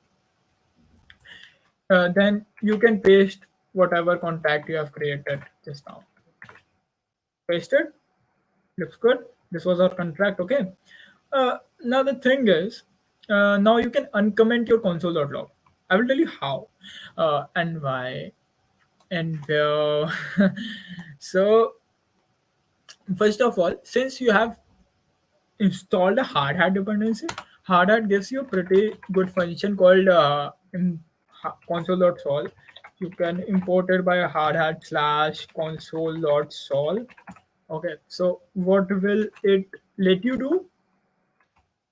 Then you can paste whatever contract you have created just now. Pasted. Looks good. This was our contract. Okay. Now the thing is, now you can uncomment your console.log. I will tell you how and why and where. So first of all, since you have installed a Hardhat dependency, Hardhat gives you a pretty good function called console.sol. You can import it by hardhat slash console.sol. Okay, so what will it let you do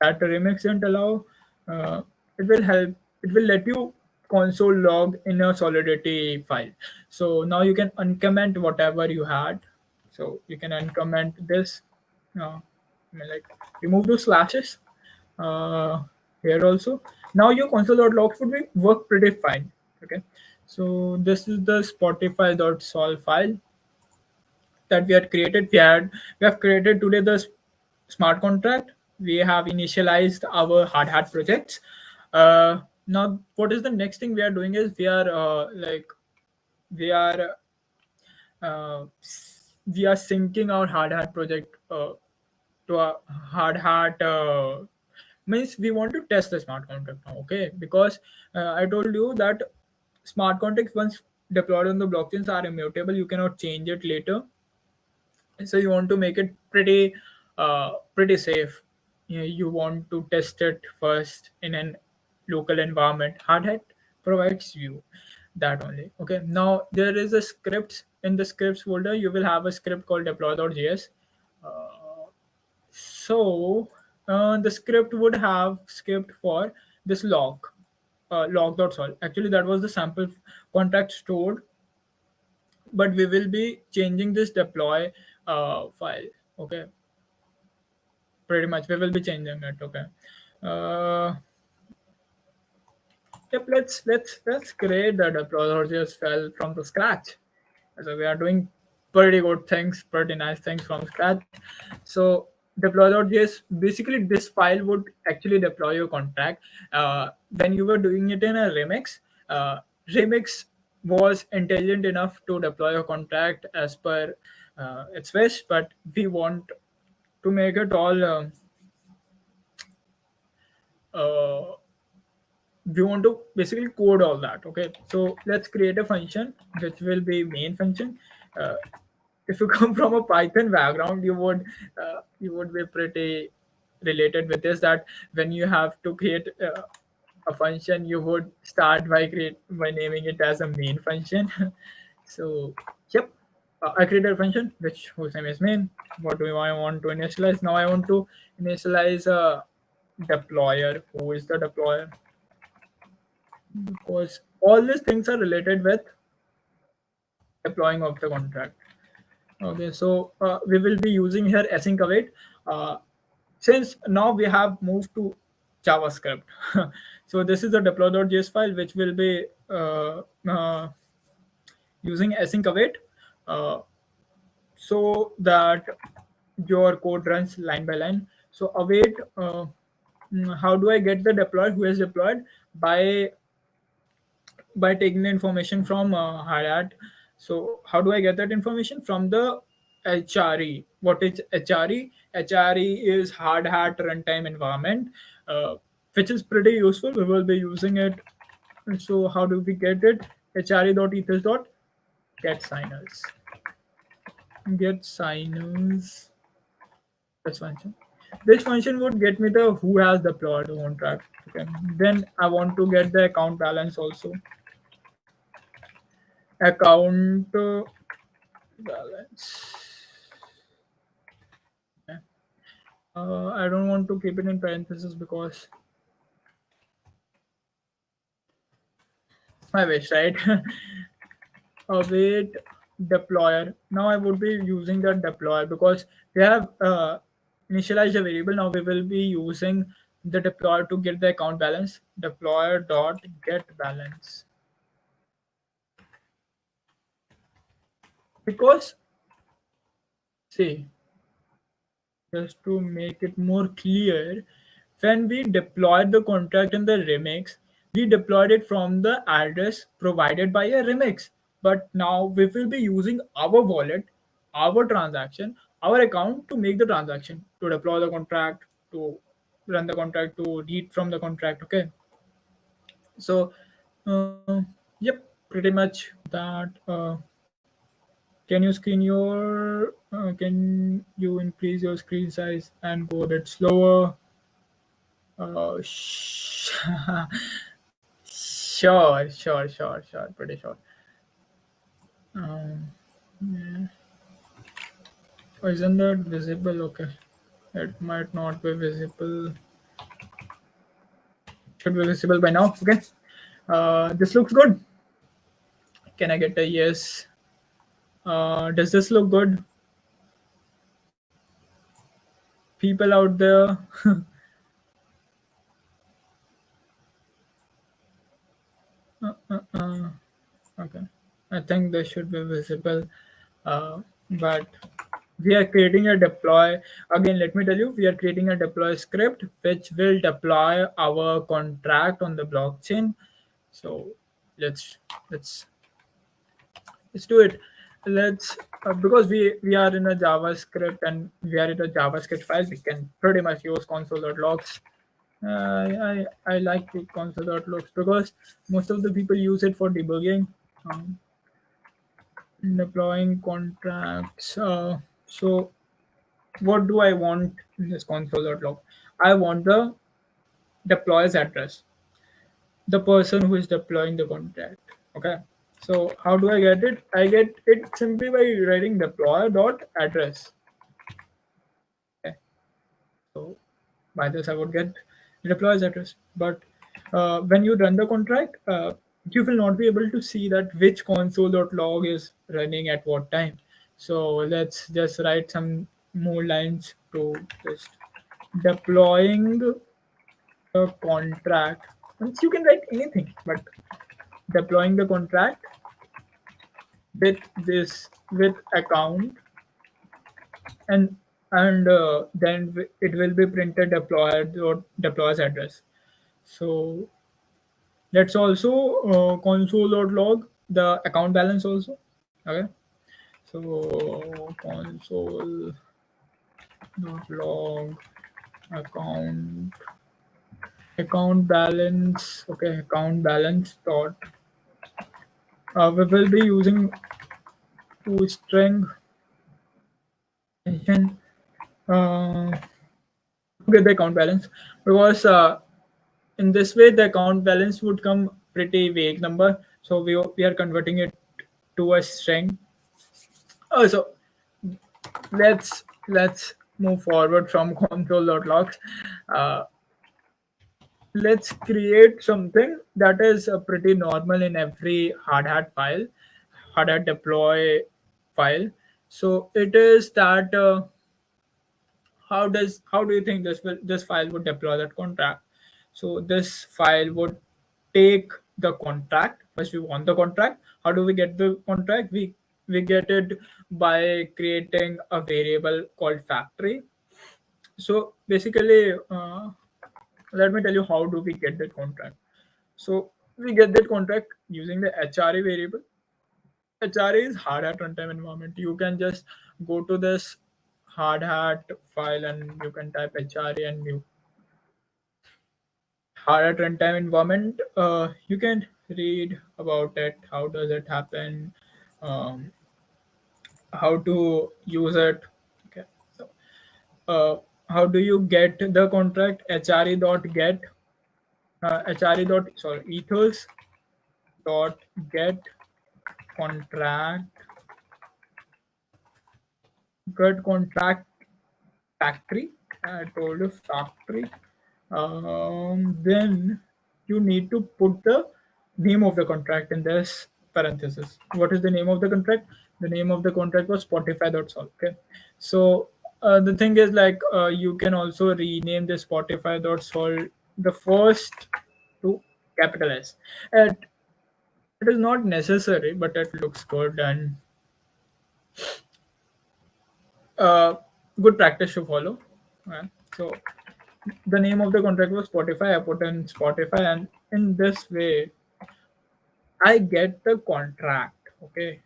that remix didn't allow? Uh, it will help. It will let you console log in a Solidity file. So now you can uncomment whatever you had. So you can uncomment this. Like remove those slashes uh, here also. Now your console.log would be work pretty fine. Okay, so this is the Spotify.sol file that we had created. We have created today the smart contract. We have initialized our hard hat projects. Now, what is the next thing we are doing is we are uh, we are syncing our hard hat project to a hard hat. Means we want to test the smart contract now. Okay, because I told you that smart contracts once deployed on the blockchains are immutable. You cannot change it later, so you want to make it pretty safe. You want to test it first in an local environment. Hardhat provides you that only. Okay, now there is a script. In the scripts folder you will have a script called deploy.js. So the script would have script for this log.sol. Actually that was the sample contract stored, but we will be changing this deploy file. Okay, pretty much we will be changing it. Okay. uh, yep, let's create the deploy.js file from the scratch. So we are doing pretty good things, pretty nice things from scratch. So deploy.js, basically this file would actually deploy your contract. When you were doing it in a remix, remix was intelligent enough to deploy your contract as per its wish, but we want to make it all uh, we want to basically code all that. Okay, so let's create a function which will be main function. uh, if you come from a Python background, you would be pretty related with this, that when you have to create a function, you would start by naming it as a main function. So yep, I created a function which whose name is main. What do I want to initialize? Now I want to initialize a deployer. Who is the deployer? Because all these things are related with deploying of the contract. Okay, so we will be using here async await. Uh, since now we have moved to JavaScript, so this is the deploy.js file which will be using async await, uh, so that your code runs line by line. So await. How do I get the deploy? Who is deployed? By taking the information from Hardhat. So how do I get that information? From the HRE. What is HRE? HRE is Hardhat runtime environment, uh, which is pretty useful. We will be using it. So how do we get it? HRE.ethers.get signers. Get signers. This function. This function would get me the who has deployed the contract. Okay. Then I want to get the account balance also. Account balance. Okay. I don't want to keep it in parentheses because I wish, right? Await deployer. Now I would be using the deployer because we have initialized a variable. Now we will be using the deployer to get the account balance. Deployer dot get balance. Because see, just to make it more clear, when we deployed the contract in the remix, we deployed it from the address provided by a remix. But now we will be using our wallet, our transaction, our account to make the transaction, to deploy the contract, to run the contract, to read from the contract. Okay. So, yep, pretty much that. Can you screen your? Can you increase your screen size and go a bit slower? Sure. Pretty sure. Um, yeah. Oh, isn't that visible? Okay, it might not be visible. Should be visible by now. Okay. This looks good. Can I get a yes? Does this look good? People out there. Okay, I think this should be visible, but we are creating a deploy. Again, let me tell you, we are creating a deploy script which will deploy our contract on the blockchain. So let's let's let's do it. Let's because we are in a JavaScript and we are in a JavaScript file, we can pretty much use console.logs. I like the console.logs because most of the people use it for debugging, um, deploying contracts. So what do I want in this console.log? I want the deployer's address, the person who is deploying the contract. Okay. So how do I get it? I get it simply by writing deployer.address. Okay. So by this I would get the deployer's address. But when you run the contract, you will not be able to see that which console.log is running at what time. So let's just write some more lines to just deploying the contract. Once you can write anything, but deploying the contract with this with account, and then it will be printed deployed or deployer's address. So let's also console.log the account balance also. Okay. So console dot log account account balance. Okay, account balance dot. We will be using toString mention to get the account balance, because in this way the account balance would come pretty vague number, so we are converting it to a string. So let's move forward from console.logs. uh, let's create something that is pretty normal in every hardhat file, hardhat deploy file. So it is that how do you think this file would deploy that contract? So this file would take the contract. First we want the contract. How do we get the contract? We get it by creating a variable called factory. So basically, let me tell you how do we get that contract. So we get that contract using the HRE variable. HRE is hard hat runtime environment. You can just go to this hard hat file and you can type HRE and you hard hat runtime environment. You can read about it. How does it happen? Um, how to use it? Okay. So how do you get the contract? HRE dot get HRE dot sorry ethers dot get contract get contract factory. I told you factory. Then you need to put the name of the contract in this parenthesis. What is the name of the contract? The name of the contract was Spotify.sol. Okay, so the thing is like you can also rename the Spotify.sol the first to capital S. It is not necessary, but it looks good and uh, good practice to follow. Uh, so the name of the contract was Spotify. I put in Spotify, and in this way, I get the contract. Okay,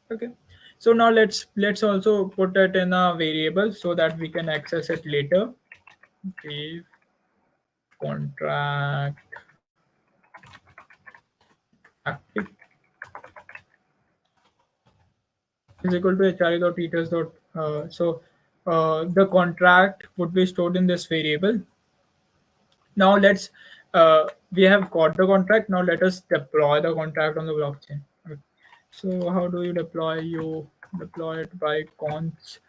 okay. So now let's also put it in a variable so that we can access it later. The contract active is equal to hre.eaters. The contract would be stored in this variable. Now we have got the contract. Now let us deploy the contract on the blockchain. Okay. So how do you deploy? You deploy it by cons.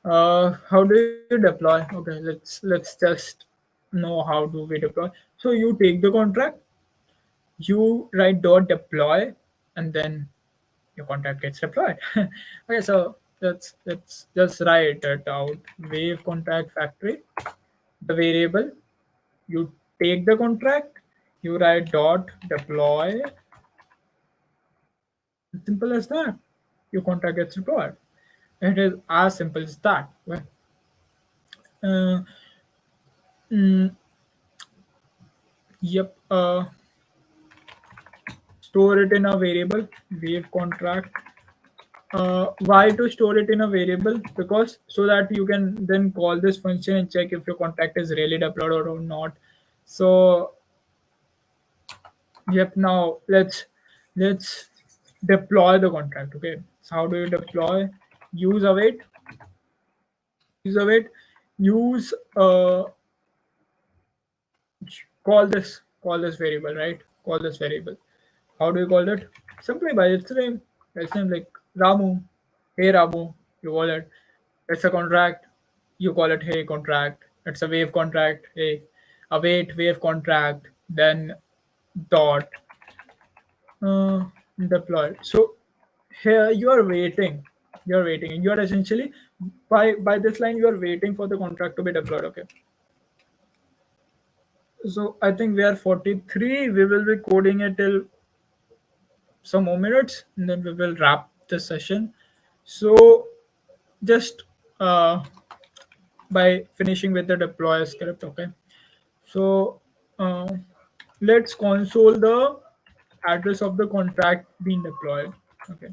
How do you deploy? Okay, let's just know how do we deploy. So you take the contract, you write dot deploy, and then your contract gets deployed. Okay, so let's just write it out. Wave contract factory, the variable. You take the contract, you write dot deploy. Simple as that. Your contract gets deployed. It is as simple as that. Well, uh, mm, yep. Store it in a variable. Wave contract. Why to store it in a variable? Because so that you can then call this function and check if your contract is really deployed or not. So yep. Now let's deploy the contract. Okay. So how do you deploy? Use await. Use await. Use call this variable, right? Call this variable. How do you call it? Simply by its name. Its name like Ramu. Hey Ramu. You call it. It's a contract. You call it hey contract. It's a wave contract. Hey, await wave contract. Then dot uh, deployed. So here you are waiting. You're waiting. You are essentially by this line you are waiting for the contract to be deployed. Okay. So I think we are 43. We will be coding it till some more minutes, and then we will wrap the session. So just uh, by finishing with the deploy script. Okay. So uh, let's console the address of the contract being deployed. Okay.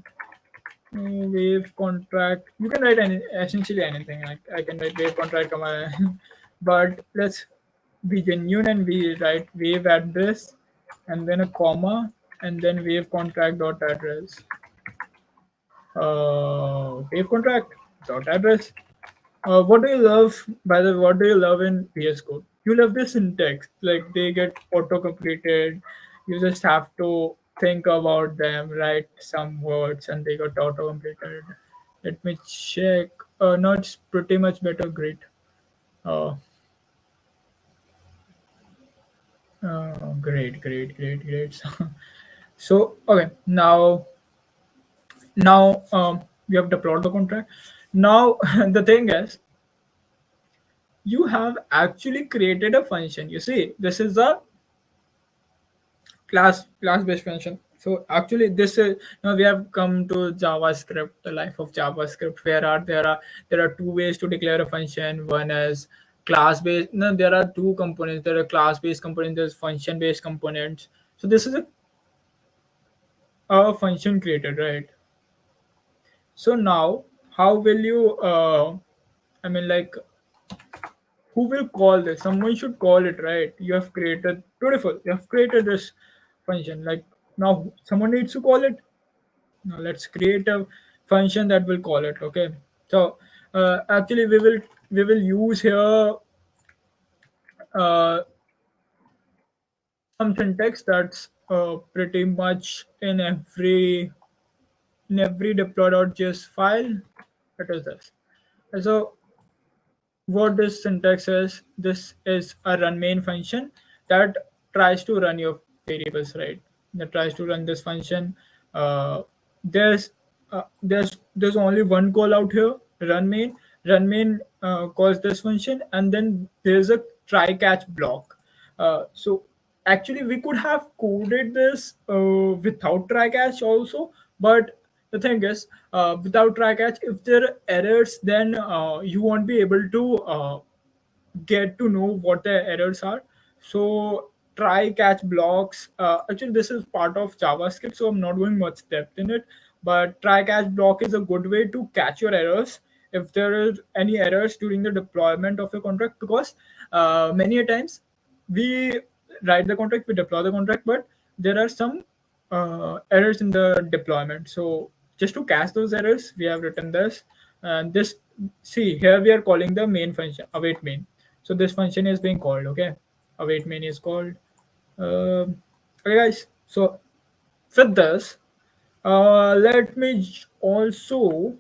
Wave contract. You can write essentially anything. I can write wave contract, but let's be genuine and we write wave address and then a comma and then wave contract dot address. Wave contract dot address. What do you love? By the way, what do you love in VS Code? You love the syntax. Like they get auto completed. You just have to think about them, write some words, and they got auto completed. Let me check. No, it's pretty much better. Great. Uh, great. So okay, now we have deployed the contract. Now the thing is, you have actually created a function. You see, this is a class based function. So actually this is now we have come to JavaScript, the life of JavaScript, where there are two ways to declare a function. One is class based. No, there are two components. There are class based components, there's function based components. So this is a function created, right? So now how will you I mean, like, who will call this? Someone should call it, right? You have created, beautiful, you have created this function. Like, now someone needs to call it. Now let's create a function that will call it. Okay, so actually we will use here uh, some syntax that's pretty much in every deploy.js file. It is this. So what this syntax is, this is a run main function that tries to run your variables, right? That tries to run this function. uh, there's there's only one call out here, run main calls this function, and then there's a try catch block. So actually we could have coded this without try catch also, but the thing is, without try catch, if there are errors, then you won't be able to get to know what the errors are. So try catch blocks, actually this is part of JavaScript, so I'm not going much depth in it, but try catch block is a good way to catch your errors if there is any errors during the deployment of your contract, because many a times we write the contract, we deploy the contract, but there are some errors in the deployment. So just to catch those errors, we have written this. And this, see here, we are calling the main function await main. So this function is being called. Okay, await main is called. Okay, guys. So with this, let me also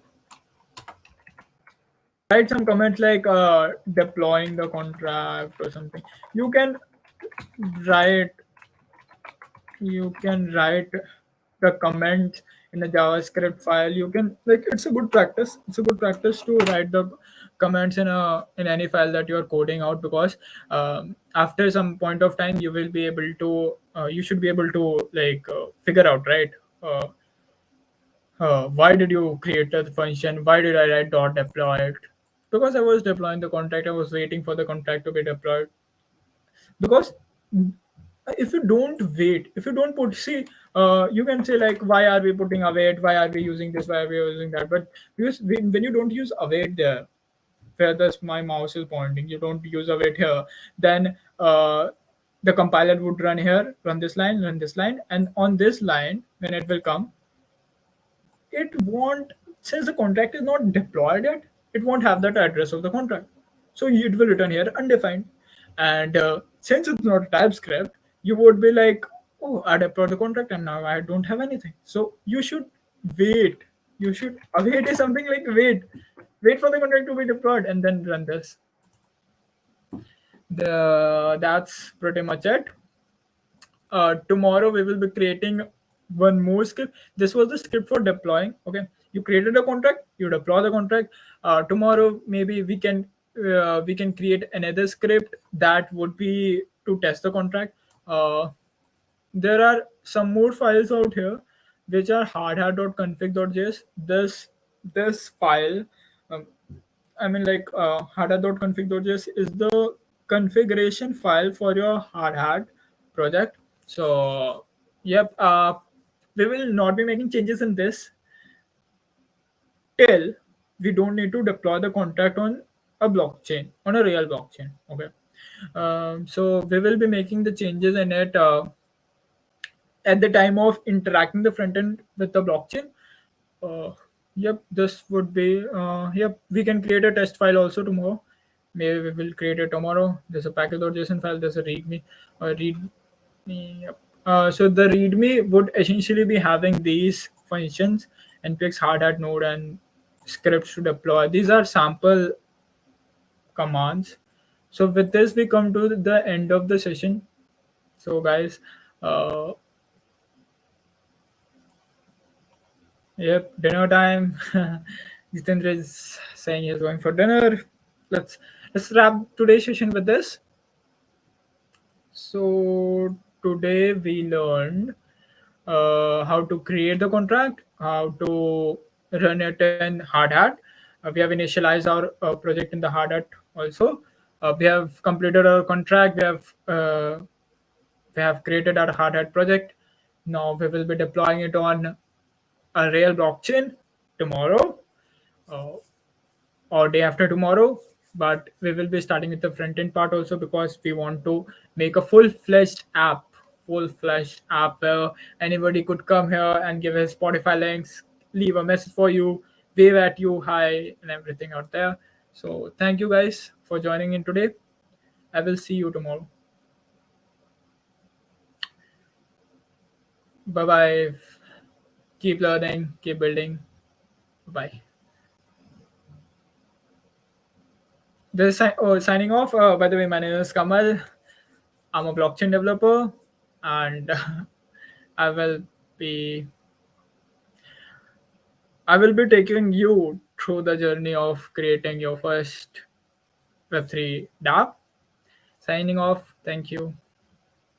write some comments like deploying the contract or something. You can write you can write the comments in the JavaScript file. You can, like, it's a good practice. It's a good practice to write the comments in any file that you're coding out, because after some point of time you will be able to you should be able to, like, figure out, right? Why did you create that function? Why did I write dot deployed? Because I was deploying the contract, I was waiting for the contract to be deployed. Because if you don't wait, if you don't put, see, you can say like, why are we putting await, why are we using this, why are we using that, but because when you don't use await there, where this my mouse is pointing, you don't use await here, then the compiler would run here, run this line, and on this line when it will come, it won't, since the contract is not deployed yet, it won't have that address of the contract, so it will return here undefined. And since it's not TypeScript, you would be like, oh, I deployed the contract and now I don't have anything. So you should wait. You should await is something like wait for the contract to be deployed and then run this. That's pretty much it. Tomorrow we will be creating one more script. This was the script for deploying. Okay, you created a contract, you deploy the contract. Tomorrow maybe we can create another script that would be to test the contract. There are some more files out here which are hardhat.config.js. This file, um, I mean, like, hardhat.config.js is the configuration file for your Hardhat project. So, yep, we will not be making changes in this. till we don't need to deploy the contract on a blockchain, on a real blockchain. Okay. So we will be making the changes in it at the time of interacting the front end with the blockchain. uh, yep, this would be yep, we can create a test file also tomorrow. Maybe we will create it tomorrow. There's a package.json file, there's a readme, yep. So the readme would essentially be having these functions: npx hardhat node and scripts to deploy. These are sample commands. So with this we come to the end of the session. So guys, uh, yep, dinner time. Jitendra is saying he's going for dinner. Let's let's wrap today's session with this. So today we learned how to create the contract, how to run it in Hardhat. We have initialized our project in the Hardhat also. We have completed our contract. We have created our Hardhat project. Now we will be deploying it on a real blockchain tomorrow. Uh, or day after tomorrow, but we will be starting with the front end part also, because we want to make a full-fledged app where anybody could come here and give his Spotify links, leave a message for you, wave at you, hi, and everything out there. So thank you guys for joining in today. I will see you tomorrow. Bye bye. Keep learning, keep building. Bye. Signing off. By the way, my name is Kamal. I'm a blockchain developer, and I will be I will be taking you through the journey of creating your first Web3 dApp. Signing off. Thank you.